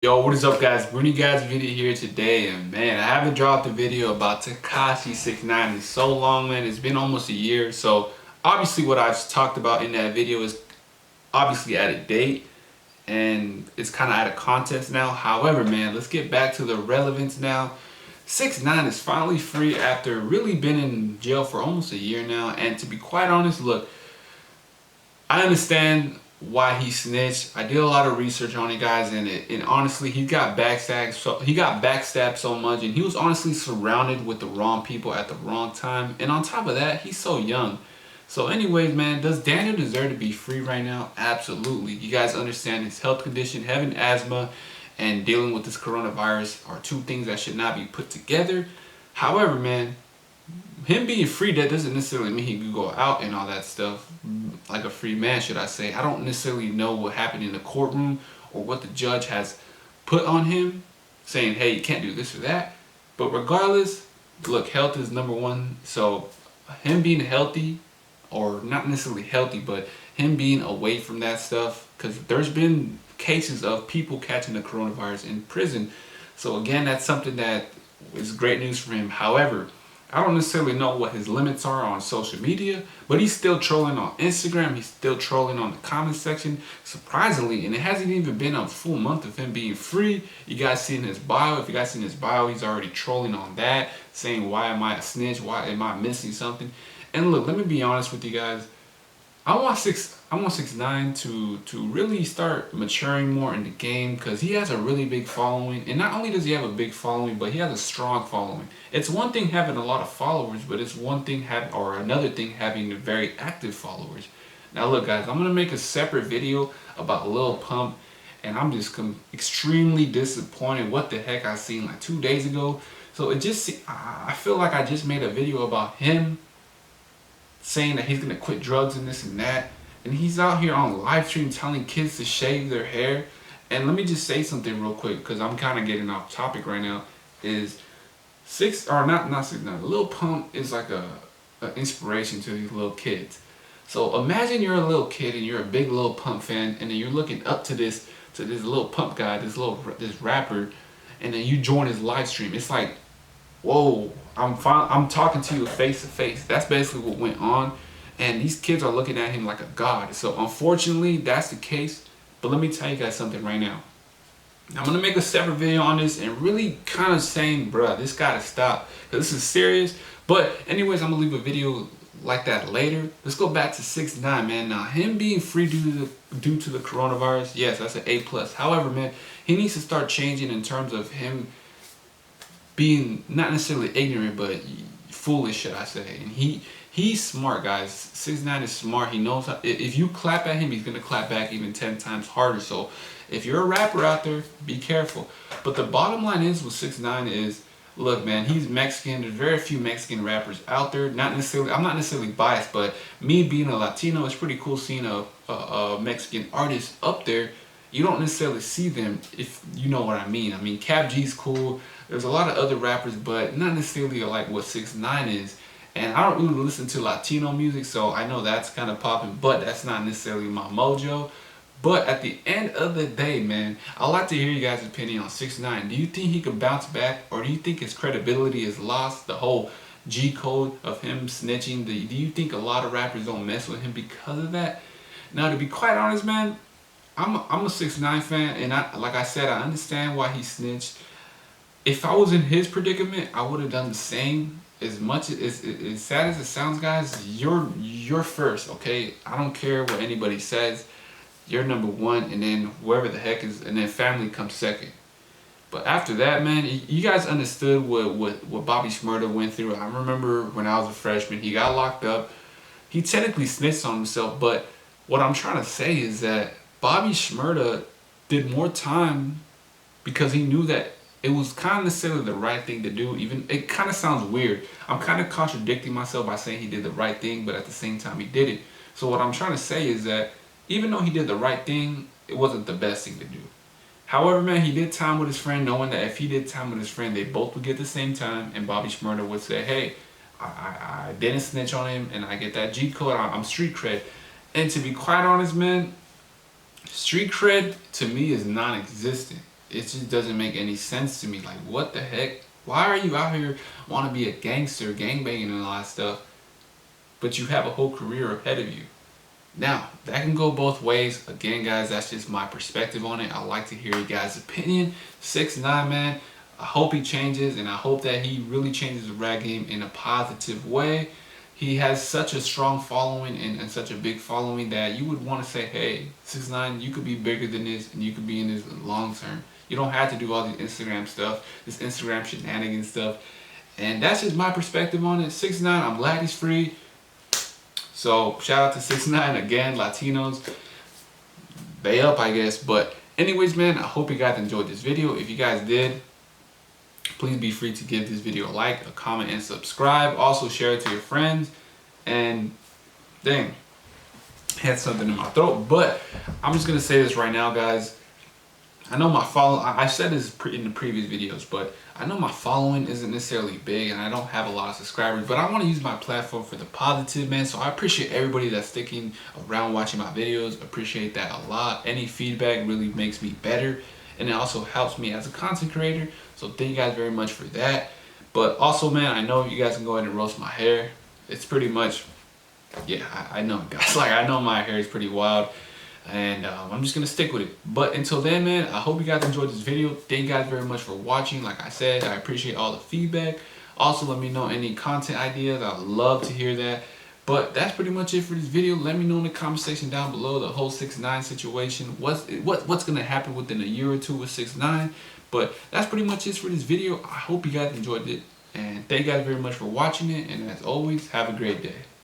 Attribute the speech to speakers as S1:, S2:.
S1: Yo, what is up guys? Bringing you guys a video here today, and man, I haven't dropped a video about Tekashi 6ix9ine in so long, man. It's been almost a year. So obviously what I've talked about in that video is obviously out of date and it's kind of out of context now. However, man, let's get back to the relevance now. 6ix9ine is finally free after really been in jail for almost a year now, and to be quite honest, look, I understand why he snitched. I did a lot of research on it, guys, and honestly, he got backstabbed. So he got backstabbed so much, and he was honestly surrounded with the wrong people at the wrong time. And on top of that, he's so young. So, anyways, man, does Daniel deserve to be free right now? Absolutely. You guys understand his health condition, having asthma, and dealing with this coronavirus are two things that should not be put together. However, man, him being free, that doesn't necessarily mean he could go out and all that stuff like a free man, should I say. I don't necessarily know what happened in the courtroom or what the judge has put on him saying, hey, you can't do this or that. But regardless, look, health is number one. So him being healthy, or not necessarily healthy, but him being away from that stuff, because there's been cases of people catching the coronavirus in prison. So again, that's something that is great news for him. However, I don't necessarily know what his limits are on social media, but he's still trolling on Instagram. He's still trolling on the comment section, surprisingly, and it hasn't even been a full month of him being free. You guys see in his bio, if you guys seen his bio, he's already trolling on that, saying, why am I a snitch? Why am I missing something? And look, let me be honest with you guys. I want 6ix9ine to really start maturing more in the game, because he has a really big following, and not only does he have a big following, but he has a strong following. It's one thing having a lot of followers, but it's one thing another thing having very active followers. Now look guys, I'm gonna make a separate video about Lil Pump, and I'm just extremely disappointed. What the heck I seen like 2 days ago. So I feel like I just made a video about him saying that he's gonna quit drugs and this and that, and he's out here on live stream telling kids to shave their hair. And let me just say something real quick, because I'm kind of getting off topic right now. Is not 6ix9ine, Lil Pump is like a inspiration to these little kids. So imagine you're a little kid and you're a big Lil Pump fan, and then you're looking up to this Lil Pump guy, this rapper, and then you join his live stream. It's like, whoa, I'm talking to you face to face. That's basically what went on, and these kids are looking at him like a god. So unfortunately, that's the case. But let me tell you guys something right now. I'm gonna make a separate video on this and really kind of saying, bruh, this gotta stop, because this is serious. But anyways, I'm gonna leave a video like that later. Let's go back to 6ix9ine, man. Now, him being free due to the coronavirus, yes, that's an A+. However, man, he needs to start changing in terms of him being not necessarily ignorant, but foolish, should I say. And he's smart, guys. 6ix9ine is smart. He knows how, if you clap at him, he's gonna clap back even 10 times harder. So if you're a rapper out there, be careful. But the bottom line is with 6ix9ine is, look, man, he's Mexican. There's very few Mexican rappers out there. I'm not necessarily biased, but me being a Latino, it's pretty cool seeing a Mexican artist up there. You don't necessarily see them, if you know what I mean. I mean, Cap G's cool. There's a lot of other rappers, but not necessarily like what 6ix9ine is. And I don't really listen to Latino music, so I know that's kind of popping, but that's not necessarily my mojo. But at the end of the day, man, I'd like to hear you guys' opinion on 6ix9ine. Do you think he could bounce back, or do you think his credibility is lost? The whole G code of him snitching. Do you think a lot of rappers don't mess with him because of that? Now, to be quite honest, man, I'm a 6ix9ine fan, and like I said, I understand why he snitched. If I was in his predicament, I would have done the same. As much as sad as it sounds, guys, you're first, okay? I don't care what anybody says. You're number one, and then whoever the heck is, and then family comes second. But after that, man, you guys understood what Bobby Shmurda went through. I remember when I was a freshman, he got locked up. He technically snitched on himself, but what I'm trying to say is that Bobby Shmurda did more time because he knew that it was kind of necessarily the right thing to do. Even it kind of sounds weird. I'm kind of contradicting myself by saying he did the right thing, but at the same time he did it. So what I'm trying to say is that even though he did the right thing, it wasn't the best thing to do. However, man, he did time with his friend, knowing that if he did time with his friend, they both would get the same time, and Bobby Shmurda would say, hey, I didn't snitch on him, and I get that G code, I'm street cred. And to be quite honest, man, street cred to me is non-existent. it just doesn't make any sense to me. Like, what the heck? Why are you out here want to be a gangster, gangbanging and all that stuff, but you have a whole career ahead of you? Now, that can go both ways. Again, guys, that's just my perspective on it. I like to hear you guys' opinion. 6ix9ine, man, I hope he changes, and I hope that he really changes the rap game in a positive way. He has such a strong following and such a big following that you would want to say, hey, 6ix9ine, you could be bigger than this, and you could be in this long term. You don't have to do all these Instagram stuff, this Instagram shenanigans stuff. And that's just my perspective on it. 6ix9ine, I'm glad he's free. So shout out to 6ix9ine again, Latinos. They up, I guess. But anyways, man, I hope you guys enjoyed this video. If you guys did, please be free to give this video a like, a comment, and subscribe. Also share it to your friends. And dang, I had something in my throat. But I'm just gonna say this right now, guys. I know my following, I said this in the previous videos, but I know my following isn't necessarily big and I don't have a lot of subscribers, but I want to use my platform for the positive, man. So I appreciate everybody that's sticking around watching my videos. Appreciate that a lot. Any feedback really makes me better, and it also helps me as a content creator. So thank you guys very much for that. But also, man, I know you guys can go ahead and roast my hair. It's pretty much, yeah, I know, guys. Like, I know my hair is pretty wild. And I'm just gonna stick with it. But until then, man, I hope you guys enjoyed this video. Thank you guys very much for watching. Like I said, I appreciate all the feedback. Also, let me know any content ideas. I'd love to hear that. But that's pretty much it for this video. Let me know in the comment section down below the whole 6ix9ine situation. What's gonna happen within a year or two with 6ix9ine. But that's pretty much it for this video. I hope you guys enjoyed it. And thank you guys very much for watching it. And as always, have a great day.